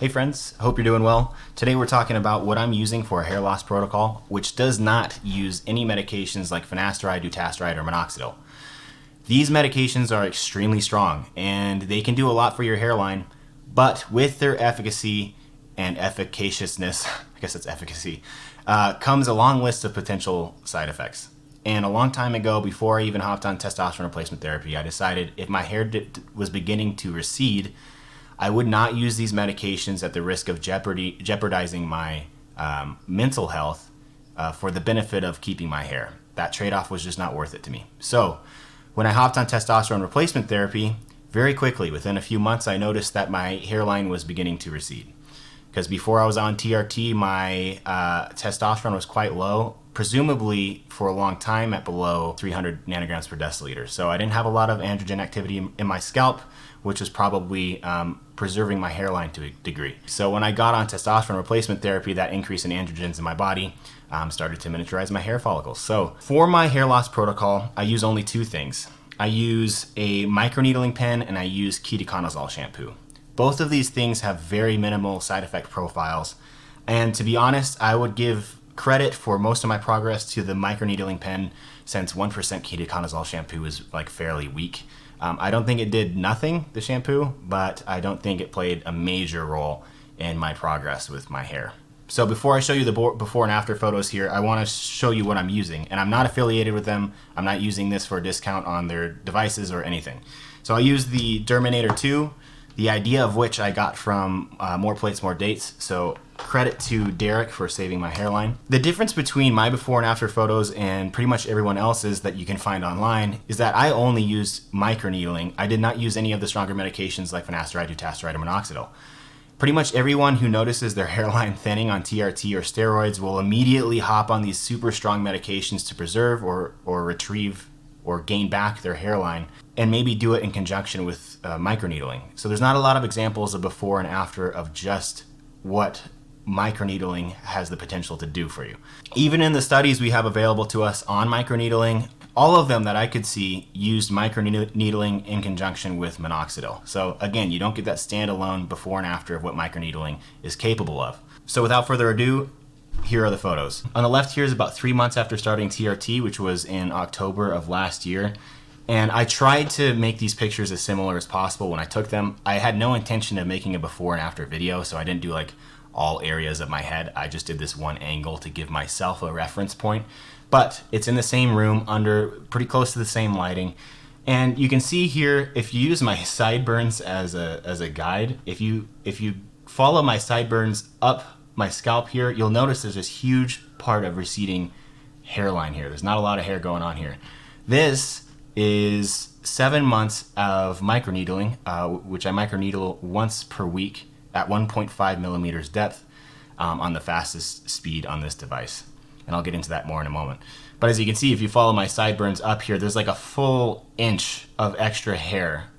Hey friends, hope you're doing well. Today we're talking about what I'm using for a hair loss protocol, which does not use any medications like finasteride, dutasteride, or minoxidil. These medications are extremely strong and they can do a lot for your hairline, but with their efficacy and efficaciousness, I guess it's efficacy, comes a long list of potential side effects. And a long time ago, before I even hopped on testosterone replacement therapy, I decided if my hair was beginning to recede, I would not use these medications at the risk of jeopardizing my mental health for the benefit of keeping my hair. That trade-off was just not worth it to me. So when I hopped on testosterone replacement therapy, very quickly, within a few months, I noticed that my hairline was beginning to recede. Because before I was on TRT, my testosterone was quite low, presumably for a long time at below 300 nanograms per deciliter. So I didn't have a lot of androgen activity in my scalp, which was probably preserving my hairline to a degree. So when I got on testosterone replacement therapy, that increase in androgens in my body started to miniaturize my hair follicles. So for my hair loss protocol, I use only two things. I use a microneedling pen and I use ketoconazole shampoo. Both of these things have very minimal side effect profiles. And to be honest, I would give credit for most of my progress to the microneedling pen, since 1% ketoconazole shampoo is like fairly weak. I don't think it did nothing, the shampoo, but I don't think it played a major role in my progress with my hair. So before I show you the before and after photos here, I want to show you what I'm using. And I'm not affiliated with them. I'm not using this for a discount on their devices or anything. So I use the Derminator 2, the idea of which I got from More Plates, More Dates. So credit to Derek for saving my hairline. The difference between my before and after photos and pretty much everyone else's that you can find online is that I only used microneedling. I did not use any of the stronger medications like finasteride, dutasteride, or minoxidil. Pretty much everyone who notices their hairline thinning on TRT or steroids will immediately hop on these super strong medications to preserve or retrieve or gain back their hairline, and maybe do it in conjunction with microneedling. So there's not a lot of examples of before and after of just what microneedling has the potential to do for you. Even in the studies we have available to us on microneedling, all of them that I could see used microneedling in conjunction with minoxidil. So again, you don't get that standalone before and after of what microneedling is capable of. So without further ado, here are the photos. On the left here is about 3 months after starting TRT, which was in October of last year. And I tried to make these pictures as similar as possible when I took them. I had no intention of making a before and after video, so I didn't do like all areas of my head. I just did this one angle to give myself a reference point. But it's in the same room under pretty close to the same lighting. And you can see here, if you use my sideburns as a guide, if you follow my sideburns up my scalp here, you'll notice there's this huge part of receding hairline here. There's not a lot of hair going on here. This is 7 months of microneedling, which I microneedle once per week at 1.5 millimeters depth on the fastest speed on this device. And I'll get into that more in a moment. But as you can see, if you follow my sideburns up here, there's like a full inch of extra hair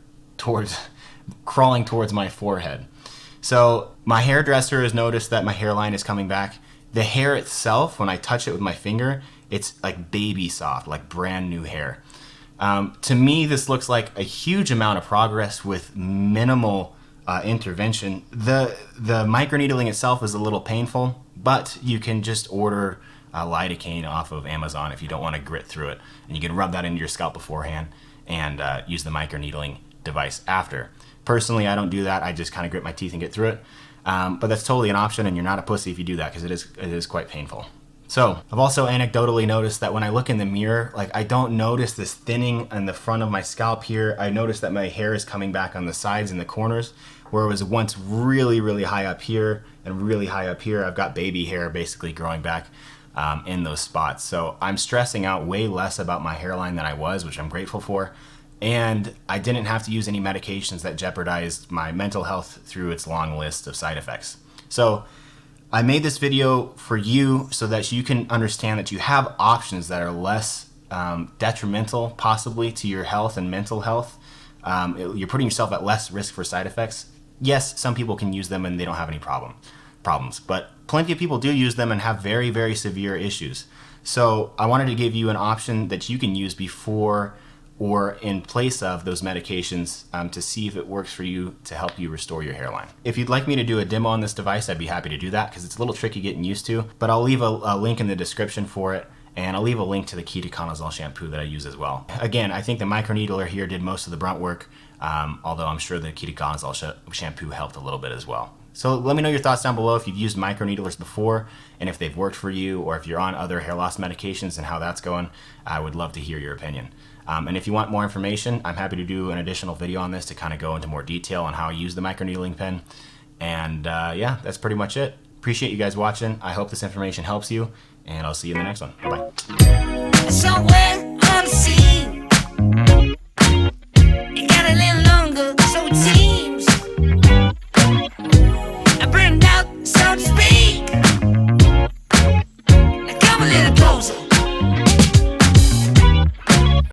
crawling towards my forehead. So my hairdresser has noticed that my hairline is coming back. The hair itself, when I touch it with my finger, it's like baby soft, like brand new hair. To me, this looks like a huge amount of progress with minimal intervention. The microneedling itself is a little painful, but you can just order lidocaine off of Amazon if you don't want to grit through it. And you can rub that into your scalp beforehand and use the microneedling device after. Personally, I don't do that. I just kind of grit my teeth and get through it. But that's totally an option, and you're not a pussy if you do that, because it is quite painful. So I've also anecdotally noticed that when I look in the mirror, like I don't notice this thinning in the front of my scalp here. I notice that my hair is coming back on the sides and the corners, where it was once really, really high up here and really high up here. I've got baby hair basically growing back in those spots. So I'm stressing out way less about my hairline than I was, which I'm grateful for. And I didn't have to use any medications that jeopardized my mental health through its long list of side effects. So I made this video for you so that you can understand that you have options that are less detrimental possibly to your health and mental health. You're putting yourself at less risk for side effects. Yes, some people can use them and they don't have any problems, but plenty of people do use them and have very, very severe issues. So I wanted to give you an option that you can use before or in place of those medications to see if it works for you to help you restore your hairline. If you'd like me to do a demo on this device, I'd be happy to do that because it's a little tricky getting used to, but I'll leave a link in the description for it, and I'll leave a link to the ketoconazole shampoo that I use as well. Again, I think the microneedler here did most of the brunt work, although I'm sure the ketoconazole shampoo helped a little bit as well. So let me know your thoughts down below if you've used microneedlers before and if they've worked for you, or if you're on other hair loss medications and how that's going. I would love to hear your opinion. And if you want more information, I'm happy to do an additional video on this to kind of go into more detail on how I use the microneedling pen. And yeah, that's pretty much it. Appreciate you guys watching. I hope this information helps you, and I'll see you in the next one. Bye-bye.